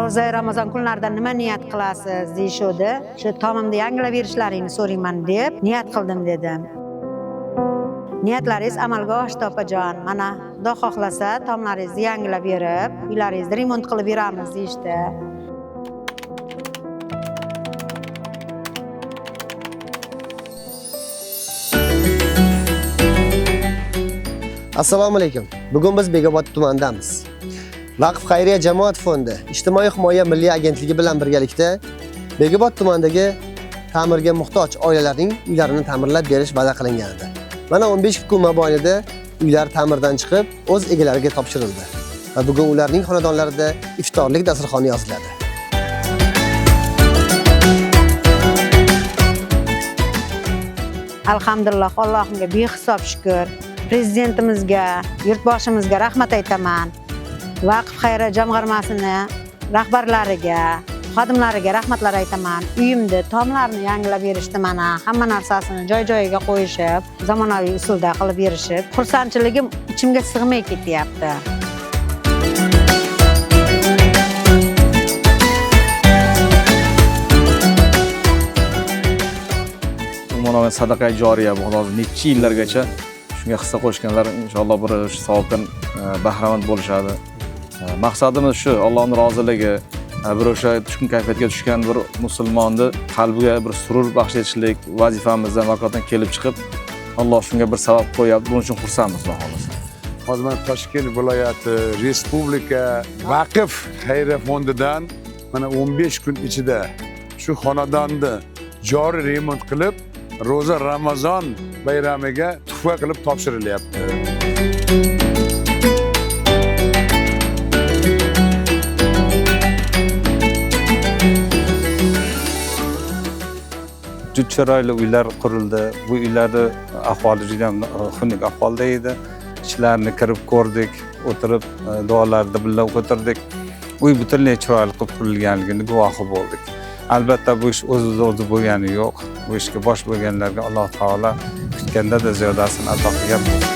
Ro'za Ramazon kunlarida nima niyat qilasiz deyishdi. Shu tomimni yangilab berishlaringni so'rayman deb niyat qildim dedim. Niyatlaringiz amalga oshdi opajon. Mana Xudo xohlasa tomlaringizni yangilab berib, uylaringizni remont qilib beramiz deyishdi. Assalomu alaykum. Bugun biz Bekobod tumanidamiz. Vaqf xayriya jamoat fondi ijtimoiy himoya milliy agentligi bilan birgalikda Bekobod tumanidagi ta'mirga muhtoj oilalarning uylarini ta'mirlab berish va'da qilingan edi. Mana 15 kun mobaynida uylar ta'mirdan chiqib, o'z egalariga topshirildi. Va bugun ularning xonadonlarida iftorlik dasturxoni yoziladi. Alhamdulillah, Allohimga behisob shukr. Prezidentimizga, yurtboshimizga rahmat aytaman. Vaqf xayriya jamg'armasining rahbarlariga, xodimlariga rahmatlar aytaman. Uyimni, tomlarni yangilab berishdi mana. Hamma narsasini joy-joyiga qo'yishib, zamonaviy usulda qilib berishib, xursandchiligim ichimga sig'may ketyapti. Mana sadaqa joriya bu hozir necha yillargacha shunga hissa qo'shganlar inshaalloh bir savobdan bahramand bo'lishadi. Maqsadimiz shu, Allohning roziligi, bir o'sha tushkun kayfiyatga tushgan bir musulmonni qalbiga bir surur baxsh etishlik vazifamizdan vakolatdan kelib chiqib, Alloh shunga bir sabab qo'yapti. Buning uchun xursandmiz xolos. Hozir mana Toshkent viloyati Respublika Vaqf xayriya fondidan mana 15 kun ichida shu xonadonni joriy remont qilib, Ro'za Ramazon bayramiga tuhfa qilib topshirilyapti. Juda chiroyli uylar qurildi. Bu uylarda ahvoli juda xunuk ahvolda edi. Ishlarini kirib ko'rdik, o'tirib duolarni birga o'tirdik. Uy butunlay chiroyli qilib qurilganligini guvohi bo'ldik. Albatta bu ish o'z-o'zi bo'lgani yo'q. Bu ishga bosh bo'lganlarga Alloh taolo kutganda-da ziyodasini ato qilgan bo'ldi.